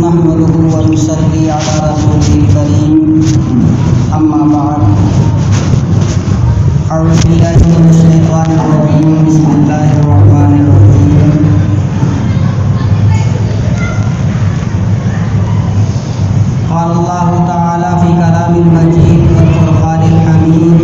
نحمده ونصلي على رسوله الكريم أما بعد أعوذ بالله من الشيطان الرجيم بسم الله الرحمن الرحيم قال الله تعالى في كلام المجيد والفرقان الحميد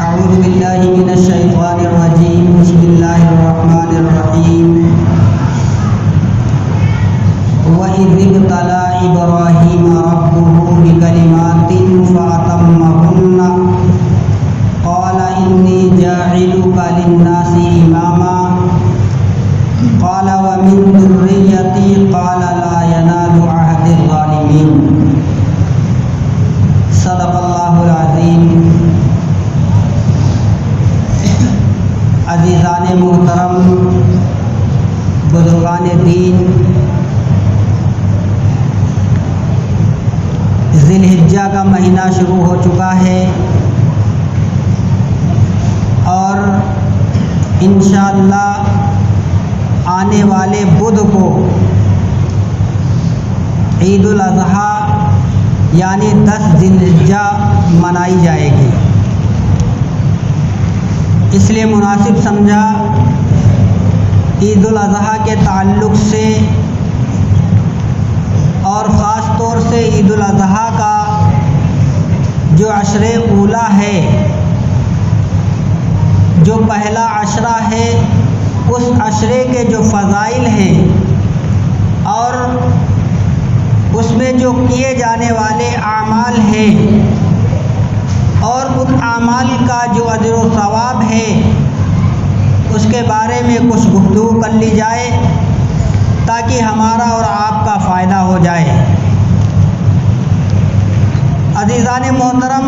أعوذ بالله من الشيطان الرجيم بسم الله الرحمن الرحيم وَإِذِ ابْتَلَى إِبْرَاهِيمَ رَبُّهُ بِكَلِمَاتٍ فَأَتَمَّهُنَّ قَالَ إِنِّي جَاعِلُكَ لِلنَّاسِ إِمَامًا قَالَ وَمِنْ ذُرِّيَّتِي قَالَ لَا يَنَالُ عَهْدِ الظَّالِمِينَ صدق اللہ العظیم۔ عزیزان محترم، بزرگان دین، ذی الحجہ کا مہینہ شروع ہو چکا ہے اور انشاءاللہ آنے والے بدھ کو عید الاضحیٰ یعنی 10 ذی الحجہ منائی جائے گی۔ اس لیے مناسب سمجھا عید الاضحیٰ کے تعلق سے اور خاص طور سے عید الاضحیٰ کا جو عشر اولا ہے، جو پہلا عشرہ ہے، اس عشرے کے جو فضائل ہیں اور اس میں جو کیے جانے والے اعمال ہیں اور ان اعمال کا جو اجر و ثواب ہے، اس کے بارے میں کچھ گفتگو کر لی جائے تاکہ ہمارا اور آپ کا فائدہ ہو جائے۔ عزیزان محترم،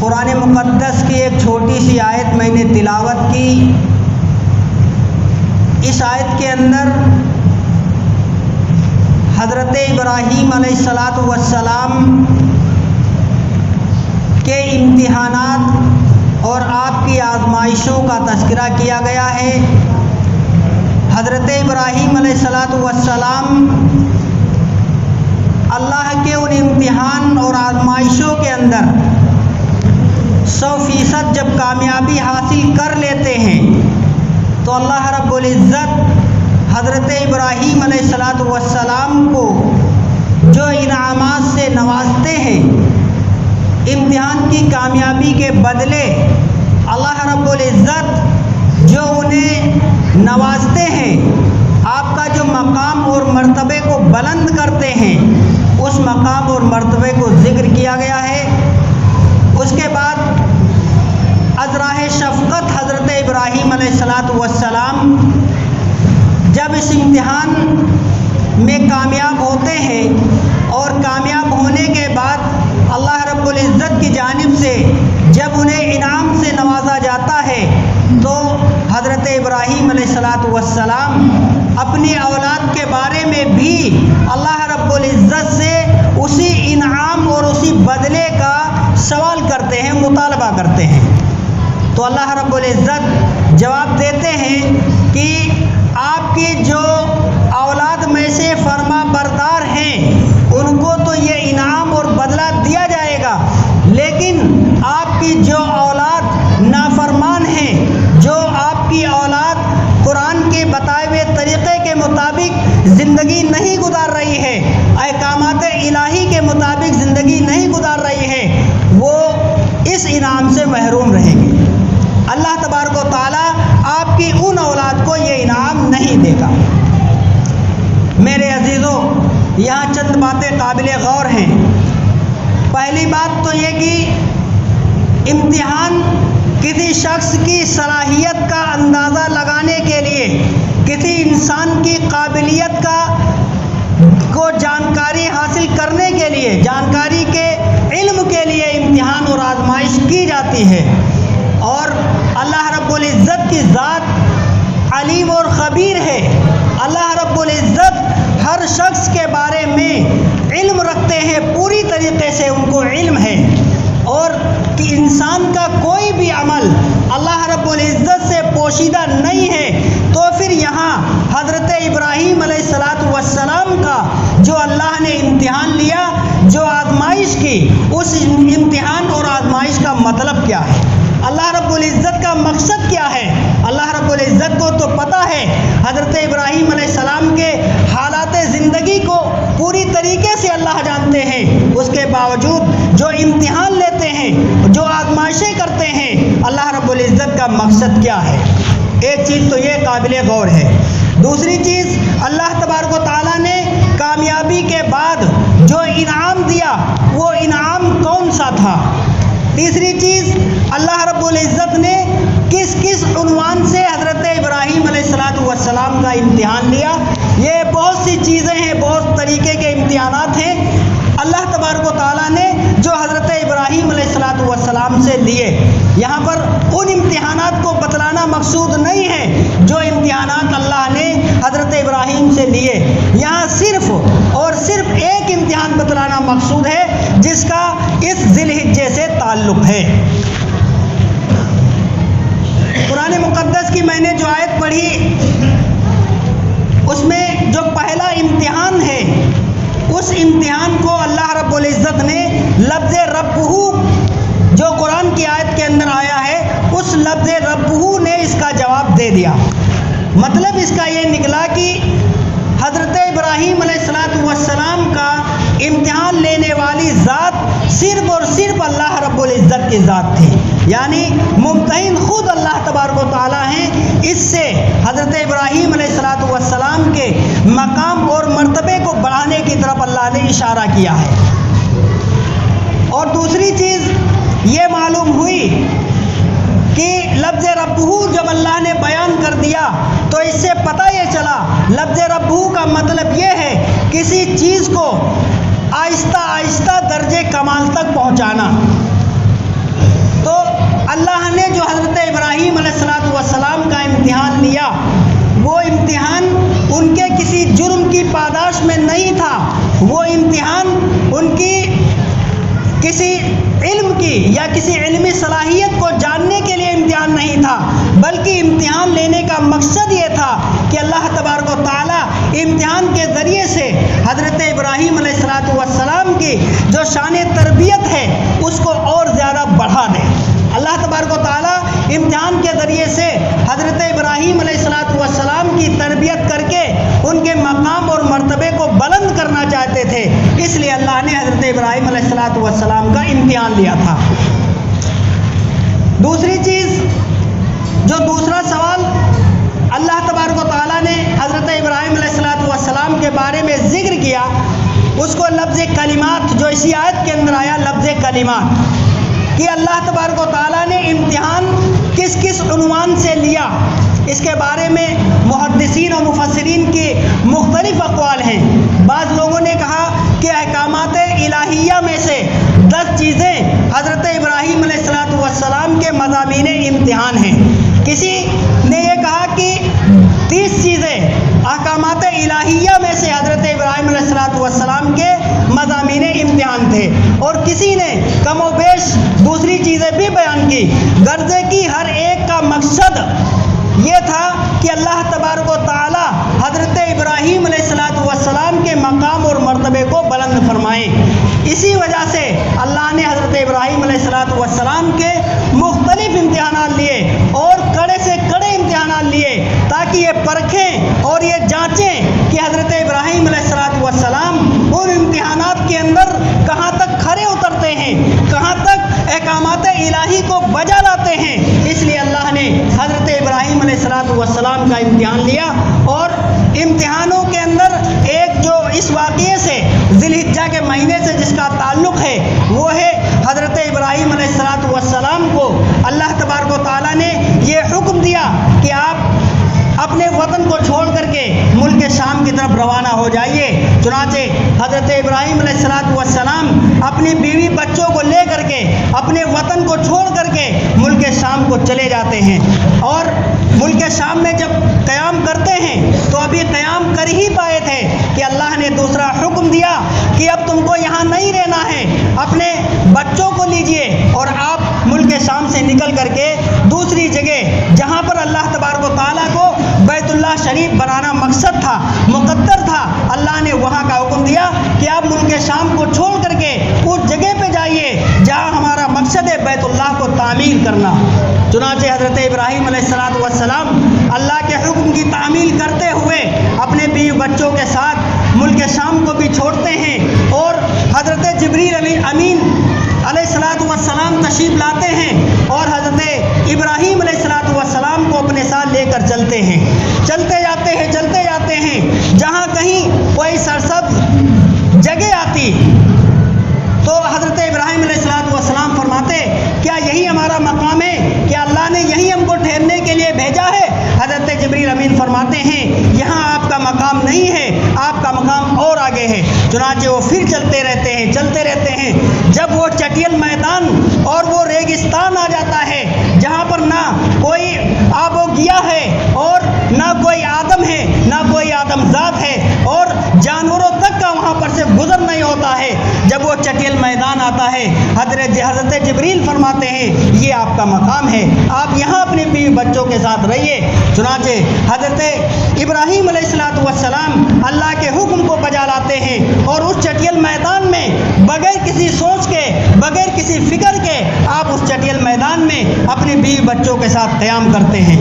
قرآن مقدس کی ایک چھوٹی سی آیت میں نے تلاوت کی۔ اس آیت کے اندر حضرت ابراہیم علیہ السلام کے امتحانات اور آپ کی آزمائشوں کا تذکرہ کیا گیا ہے۔ حضرت ابراہیم علیہ السلام اللہ کے ان امتحان اور آزمائشوں کے اندر 100% جب کامیابی حاصل کر لیتے ہیں تو اللہ رب العزت حضرت ابراہیم علیہ السلام کو جو انعامات سے نوازتے ہیں، امتحان کی کامیابی کے بدلے اللہ رب العزت جو انہیں نوازتے ہیں، آپ کا جو مقام اور مرتبے کو بلند کرتے ہیں، اس مقام اور مرتبے کو ذکر کیا گیا ہے۔ اس کے بعد از راہ شفقت حضرت ابراہیم علیہ السلام جب اس امتحان میں کامیاب ہوتے ہیں اور کامیاب ہونے کے بعد اللہ رب العزت کی جانب سے جب انہیں انعام سے نوازا جاتا ہے تو حضرت ابراہیم علیہ السلام اپنی اولاد کے بارے میں بھی اللہ رب العزت سے اسی انعام اور اسی بدلے کا سوال کرتے ہیں، مطالبہ کرتے ہیں۔ تو اللہ رب العزت جواب دیتے ہیں کہ آپ کی جو اولاد میں سے فرما بردار ہیں ان کو تو یہ انعام اور بدلہ دیا جائے گا، لیکن آپ کی جو اولاد نافرمان ہیں، جو آپ کی اولاد قرآن کے بتائے ہوئے طریقے کے مطابق زندگی نہیں گزار رہی ہے، احکامات الہی کے مطابق زندگی نہیں گزار رہی ہے، وہ اس انعام سے محروم رہیں گے۔ اللہ تبارک و تعالیٰ آپ کی ان اولاد کو یہ انعام نہیں دے گا۔ میرے عزیزوں، یہاں چند باتیں قابل غور ہیں۔ پہلی بات تو یہ کہ امتحان کسی شخص کی صلاحیت کا اندازہ لگانے کے لیے، کسی انسان کی قابلیت کو جانکاری حاصل کرنے کے لیے، جانکاری کے علم کے لیے امتحان اور آزمائش کی جاتی ہے، اور اللہ رب العزت کی ذات علیم اور خبیر ہے۔ اللہ رب العزت ہر شخص کے بارے میں علم رکھتے ہیں، پوری طریقے سے ان کو علم ہے، اور کہ انسان کا کوئی بھی عمل اللہ رب العزت سے پوشیدہ نہیں ہے۔ تو پھر یہاں حضرت ابراہیم امتحان لیتے ہیں، جو آزمائشیں کرتے ہیں، اللہ رب العزت کا مقصد کیا ہے؟ ایک چیز تو یہ قابل غور ہے۔ دوسری چیز، اللہ تبارک و تعالیٰ نے کامیابی کے بعد جو انعام دیا وہ انعام کون سا تھا؟ تیسری چیز، اللہ رب العزت نے کس کس عنوان سے حضرت ابراہیم علیہ السلام کا امتحان لیا؟ یہ بہت سی چیزیں ہیں، بہت طریقے کے امتحانات ہیں اللہ تبارک و تعالیٰ نے جو حضرت ابراہیم علیہ السلام سے لیے۔ یہاں پر ان امتحانات کو بتلانا مقصود نہیں ہے جو امتحانات اللہ نے حضرت ابراہیم سے لیے، یہاں صرف اور صرف ایک امتحان بتلانا مقصود ہے جس کا اس ذی الحجہ سے تعلق ہے۔ قرآن مقدس کی میں نے جو آیت پڑھی اس میں جو پہلا امتحان ہے، اس امتحان کو اللہ رب العزت نے لفظ ربہ جو قرآن کی آیت کے اندر آیا ہے، اس لفظ ربہ نے اس کا جواب دے دیا۔ مطلب اس کا یہ نکلا کہ حضرت ابراہیم علیہ السلام کا امتحان لینے والی ذات صرف اور صرف اللہ رب العزت کی ذات تھی، یعنی ممتحن خود اللہ تبارک و تعالیٰ ہیں۔ اس سے حضرت ابراہیم علیہ السلام کے مقام اور مرتبے کو بڑھانے کی طرف اللہ نے اشارہ کیا ہے۔ اور دوسری چیز یہ معلوم ہوئی کہ لفظ ربہ جب اللہ نے بیان کر دیا تو اس سے پتہ یہ چلا لفظ ربہ کا مطلب یہ ہے کسی چیز کو آہستہ آہستہ درجے کمال تک پہنچانا۔ تو اللہ نے جو حضرت ابراہیم علیہ السلام کا امتحان لیا، وہ امتحان ان کے کسی جرم کی پاداش میں نہیں تھا، وہ امتحان ان کی کسی علم کی یا کسی علمی صلاحیت کو جاننے کے لیے امتحان نہیں تھا، بلکہ امتحان لینے کا مقصد یہ تھا کہ اللہ تبارک و تعالیٰ امتحان کے ذریعے سے حضرت ابراہیم علیہ السلام کی جو شان تربیت ہے اس کو اور زیادہ بڑھا دے۔ اللہ تبارک و تعالیٰ امتحان کے ذریعے سے حضرت ابراہیم علیہ السلام کی تربیت کر کے ان کے مقام اور مرتبے کو بلند کرنا چاہتے تھے، اس لیے اللہ نے حضرت ابراہیم علیہ السلام کا امتحان لیا تھا۔ دوسری چیز، جو دوسرا سوال اللہ تبارک و تعالیٰ نے حضرت ابراہیم علیہ السلام کے بارے میں ذکر کیا، اس کو لفظ کلمات جو اسی آیت کے اندر آیا، لفظ کلمات، کہ اللہ تبارک و تعالیٰ نے امتحان کس کس عنوان سے لیا، اس کے بارے میں محدثین و مفسرین کی مختلف اقوال ہیں۔ بعض لوگوں نے کہا کہ احکامات الہیہ میں سے 10 چیزیں حضرت ابراہیم علیہ السلام کے مضامین امتحان ہیں، کسی نے یہ کہا کہ 30 چیزیں احکامات الہیہ میں سے حضرت ابراہیم علیہ السلام کے مضامین امتحان تھے، اور کسی نے کم و بیش دوسری چیزیں بھی بیان کی۔ غرضے کی ہر ایک کا مقصد یہ تھا کہ اللہ تبارک و تعالی حضرت ابراہیم علیہ السلام کے مقام اور مرتبے کو بلند فرمائیں۔ اسی وجہ سے اللہ نے حضرت ابراہیم علیہ السلام کے مختلف امتحانات لیے اور کڑے سے کڑے امتحانات لیے، تاکہ یہ پرکھیں اور یہ جانچیں کہ حضرت ابراہیم علیہ السلام ان امتحانات کے اندر کہاں تک کھرے اترتے ہیں، کہاں تک احکامات الہی کو بجا لاتے ہیں۔ اس لیے اللہ نے حضرت ابراہیم علیہ السلام کا امتحان لیا، اور امتحانوں کے اندر ایک جو اس واقعے سے ذی الحجہ کے مہینے سے جس کا تعلق ہے وہ ہے حضرت ابراہیم علیہ السلام کو اللہ تبارک و تعالیٰ نے یہ حکم دیا کہ آپ اپنے وطن کو چھوڑ کر کے ملک شام کی طرف روانہ ہو جائیے۔ چنانچہ حضرت ابراہیم علیہ السلام اپنی بیوی بچوں کو لے کر کے اپنے وطن کو چھوڑ کر کے ملک شام کو چلے جاتے ہیں، اور ملک شام میں جب قیام کرتے ہیں تو ابھی قیام کر ہی پائے تھے کہ اللہ نے دوسرا حکم دیا کہ اب تم کو یہاں نہیں رہنا ہے، اپنے بچوں کو لیجئے اور آپ ملک شام سے نکل کر کے دوسری جگہ جہاں پر اللہ تبارک و تعالیٰ کو بیت اللہ شریف بنانا مقصد تھا، مقدر تھا، اللہ نے وہاں کا حکم دیا کہ آپ ملک شام کو چھوڑ کر کے اس جگہ پہ جائیے جہاں ہمارا مقصد ہے بیت اللہ کو تعمیر کرنا۔ چنانچہ حضرت ابراہیم علیہ السلام اللہ کے حکم کی تعمیل کرتے ہوئے اپنے بیوی بچوں کے ساتھ ملک شام کو بھی چھوڑتے ہیں اور حضرت جبریل امین علیہ الصلوۃ والسلام تشریف لاتے ہیں اور حضرت ابراہیم علیہ الصلوۃ والسلام کو اپنے ساتھ لے کر چلتے ہیں، چلتے جاتے ہیں جہاں کہیں کوئی سرسبز جگہ آتی تو حضرت ابراہیم علیہ الصلوۃ والسلام فرماتے کیا یہی ہمارا مقام ہے؟ کیا اللہ نے یہی ہم کو ٹھہرنے کے لیے بھیجا ہے؟ حضرت جبریل امین فرماتے ہیں یہاں آپ کا مقام نہیں ہے، آپ کا مقام اور آگے ہے۔ چنانچہ وہ پھر چلتے رہتے ہیں جب وہ چٹیل میدان اور وہ ریگستان آ جاتا ہے جہاں پر نہ کوئی آب و گیا ہے اور نہ کوئی آدم ہے، نہ کوئی آدم ذات ہے اور جانوروں تک کا وہاں پر سے گزر نہیں ہوتا ہے، جب وہ چٹیل میدان آتا ہے حضرت جبریل فرماتے ہیں یہ آپ کا مقام ہے، آپ یہاں اپنے بیوی بچوں کے ساتھ رہیے۔ چنانچہ حضرت ابراہیم علیہ الصلوۃ والسلام اللہ کے حکم کو بجا لاتے ہیں اور اس چٹیل میدان میں بغیر کسی سوچ کے، بغیر کسی فکر کے آپ اس چٹیل میدان میں اپنے بیوی بچوں کے ساتھ قیام کرتے ہیں۔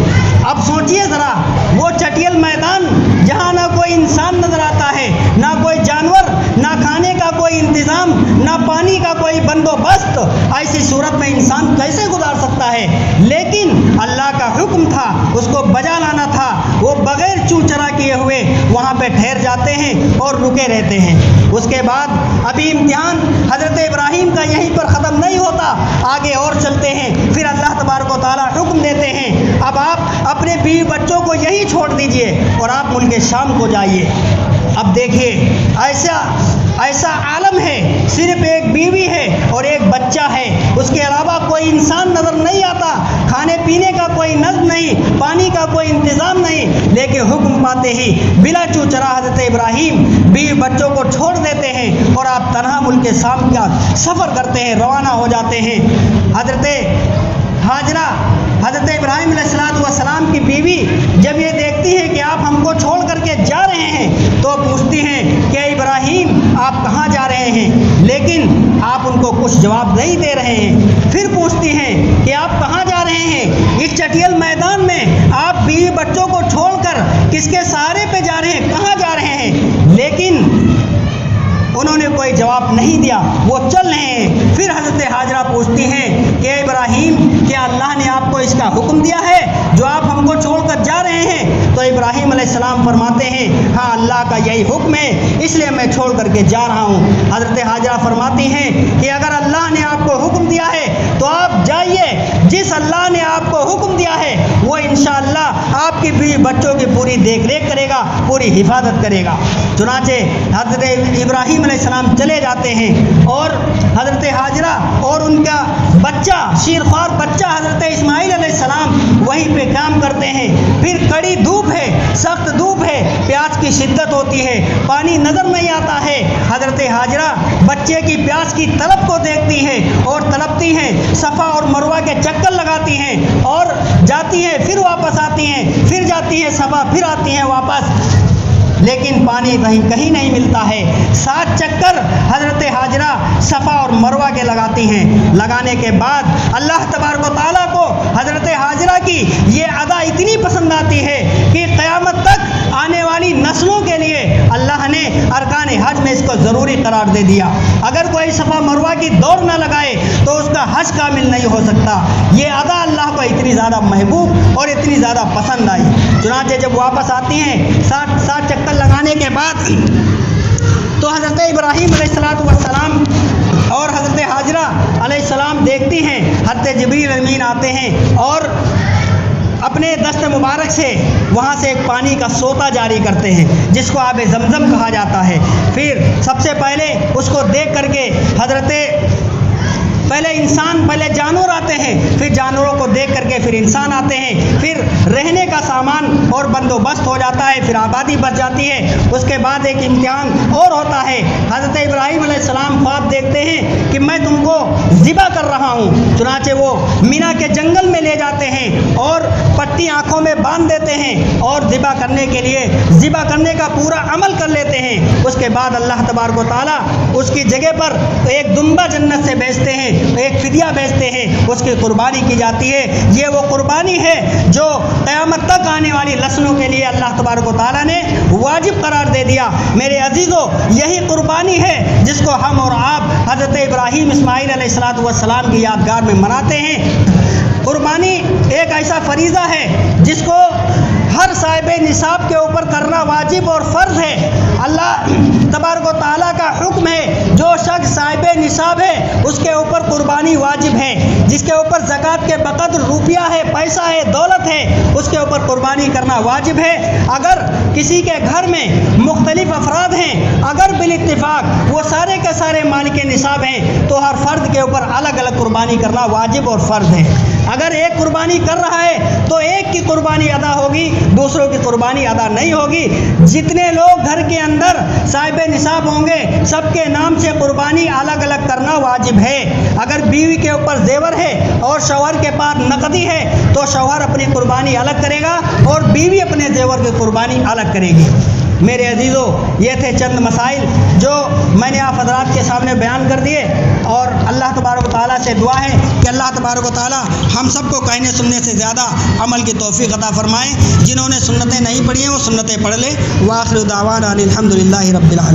اب سوچئے ذرا وہ چٹیل میدان جہاں نہ کوئی انسان نظر آتا ہے، نہ کوئی جانور، نہ کھانے کا کوئی انتظام، نہ پانی کا کوئی بندوبست، ایسی صورت میں انسان کیسے گزار سکتا ہے؟ لیکن اللہ کا حکم تھا، اس کو بجا لانا تھا، وہ بغیر چوں چرا کیے ہوئے وہاں پہ ٹھہر جاتے ہیں اور رکے رہتے ہیں۔ اس کے بعد ابھی امتحان حضرت ابراہیم کا یہیں پر ختم نہیں ہوتا، آگے اور چلتے ہیں، پھر اللہ تبارک و تعالیٰ حکم دیتے ہیں اب آپ اپنے بیوی بچوں کو یہی چھوڑ دیجئے اور آپ ملک شام کو جائیے۔ اب دیکھیے ایسا عالم ہے، صرف ایک بیوی ہے اور ایک بچہ ہے، اس کے علاوہ کوئی انسان نظر نہیں آتا، کھانے پینے کا کوئی نظم نہیں، پانی کا کوئی انتظام نہیں، لیکن حکم پاتے ہی بلا چوچرا حضرت ابراہیم بیوی بچوں کو چھوڑ دیتے ہیں اور آپ تنہا ملک شام کا سفر کرتے ہیں، روانہ ہو جاتے ہیں۔ حضرت ہاجرہ حضرت ابراہیم علیہ الصلوۃ والسلام کی بیوی جب یہ دیکھتی ہے کہ آپ ہم کو چھوڑ کر کے جا رہے ہیں تو پوچھتی ہیں کہ ابراہیم آپ کہاں جا رہے ہیں؟ لیکن آپ ان کو کچھ جواب نہیں دے رہے ہیں۔ پھر پوچھتی ہیں کہ آپ کہاں جا رہے ہیں؟ اس چٹیل میدان میں آپ بیوی بچوں کو چھوڑ کر کس کے سہارے پہ جا رہے ہیں؟ کہاں جا رہے ہیں؟ لیکن انہوں نے کوئی جواب نہیں دیا، وہ چل رہے ہیں۔ پھر حضرت ہاجرہ پوچھتی ہیں کہ ابراہیم کیا اللہ نے آپ کو اس کا حکم دیا ہے جو آپ ہم کو چھوڑ کر جا رہے ہیں؟ تو ابراہیم علیہ السلام فرماتے ہیں ہاں اللہ کا یہی حکم ہے، اس لیے میں چھوڑ کر کے جا رہا ہوں۔ حضرت ہاجرہ فرماتی ہیں کہ اگر اللہ نے آپ کو حکم دیا ہے تو آپ جائیے، جس اللہ نے آپ کو حکم دیا ہے وہ انشاءاللہ آپ کی بیوی بچوں کی پوری دیکھ ریکھ کرے گا، پوری حفاظت کرے گا۔ چنانچہ حضرت ابراہیم علیہ السلام چلے جاتے ہیں اور حضرت ہاجرہ اور ان کا بچہ، شیرخوار بچہ حضرت اسماعیل علیہ السلام وہیں پہ کام کرتے ہیں۔ پھر کڑی دھوپ ہے، سخت دھوپ ہے، پیاس کی شدت ہوتی ہے، پانی نظر نہیں آتا ہے۔ حضرت ہاجرہ بچے کی پیاس کی طلب کو دیکھتی ہیں اور تڑپتی ہیں، صفا اور مروہ کے چکر لگاتی ہیں اور جاتی ہیں، پھر واپس آتی ہیں، پھر جاتی ہیں صفا، پھر آتی ہیں واپس، لیکن پانی کہیں نہیں ملتا ہے۔ 7 چکر حضرت ہاجرہ صفا اور مروہ کے لگاتی ہیں۔ لگانے کے بعد اللہ تبارک و تعالیٰ کو حضرت ہاجرہ کی یہ ادا اتنی پسند آتی ہے کہ قیامت تک آنے والی نسلوں کے لیے اللہ نے ارکان حج میں اس کو ضروری قرار دے دیا۔ اگر کوئی صفا مروہ کی دوڑ نہ لگائے تو اس کا حج کامل نہیں ہو سکتا۔ یہ ادا اللہ کو اتنی زیادہ محبوب اور اتنی زیادہ پسند آئی۔ چنانچہ جب واپس آتی ہیں 7 چکر لگانے کے بعد تو حضرت ابراہیم علیہ الصلوۃ والسلام اور حضرت ہاجرہ علیہ السلام دیکھتی ہیں حضرت جبریل امین آتے ہیں اور اپنے دست مبارک سے وہاں سے ایک پانی کا سوتا جاری کرتے ہیں جس کو آب زمزم کہا جاتا ہے۔ پھر سب سے پہلے اس کو دیکھ کر کے پہلے جانور آتے ہیں، پھر جانوروں کو دیکھ کر کے پھر انسان آتے ہیں، پھر رہنے کا سامان اور بندوبست ہو جاتا ہے، پھر آبادی بچ جاتی ہے۔ اس کے بعد ایک امتحان اور ہوتا ہے۔ حضرت ابراہیم علیہ السلام خواب دیکھتے ہیں کہ میں تم کو ذبح کر رہا ہوں۔ چنانچہ وہ مینا کے جنگل میں لے جاتے ہیں اور پٹی آنکھوں میں باندھ دیتے ہیں اور ذبح کرنے کا پورا عمل کر لیتے ہیں۔ اس کے بعد اللہ تبارک و تعالیٰ اس کی جگہ پر ایک دمبا جنت سے بھیجتے ہیں ایک فدیہ بیچتے ہیں اس کی قربانی کی جاتی ہے۔ یہ وہ قربانی ہے جو قیامت تک آنے والی نسلوں کے لیے اللہ تبارک و تعالیٰ نے واجب قرار دے دیا۔ میرے عزیزو، یہی قربانی ہے جس کو ہم اور آپ حضرت ابراہیم اسماعیل علیہ السلام کی یادگار میں مناتے ہیں۔ قربانی ایک ایسا فریضہ ہے جس کو ہر صاحب نصاب کے اوپر کرنا واجب اور فرض ہے۔ اللہ تبارک و تعالیٰ کا حکم ہے جو شخص صاحب نصاب ہے اس کے اوپر قربانی واجب ہے۔ جس کے اوپر زکوٰۃ کے بقدر روپیہ ہے، پیسہ ہے، دولت ہے، اس کے اوپر قربانی کرنا واجب ہے۔ اگر کسی کے گھر میں مختلف افراد ہیں، اگر بالاتفاق وہ سارے کے سارے مالک نصاب ہیں تو ہر فرد کے اوپر الگ الگ قربانی کرنا واجب اور فرض ہے۔ اگر ایک قربانی کر رہا ہے تو ایک کی قربانی ادا ہوگی، دوسروں کی قربانی ادا نہیں ہوگی۔ جتنے لوگ گھر کے اندر صاحب نصاب ہوں گے سب کے نام سے قربانی الگ الگ کرنا واجب ہے۔ اگر بیوی کے اوپر زیور ہے اور شوہر کے پاس نقدی ہے تو شوہر اپنی قربانی الگ کرے گا اور بیوی اپنے زیور کی قربانی الگ کرے گی۔ میرے عزیزو، یہ تھے چند مسائل جو میں نے آپ حضرات کے سامنے بیان کر دیے، اور اللہ تبارک و تعالیٰ سے دعا ہے کہ اللہ تبارک و تعالیٰ ہم سب کو کہنے سننے سے زیادہ عمل کی توفیق عطا فرمائیں۔ جنہوں نے سنتیں نہیں پڑھی ہیں وہ سنتیں پڑھ لیں۔ وآخر دعوانا الحمدللہ رب العالمین۔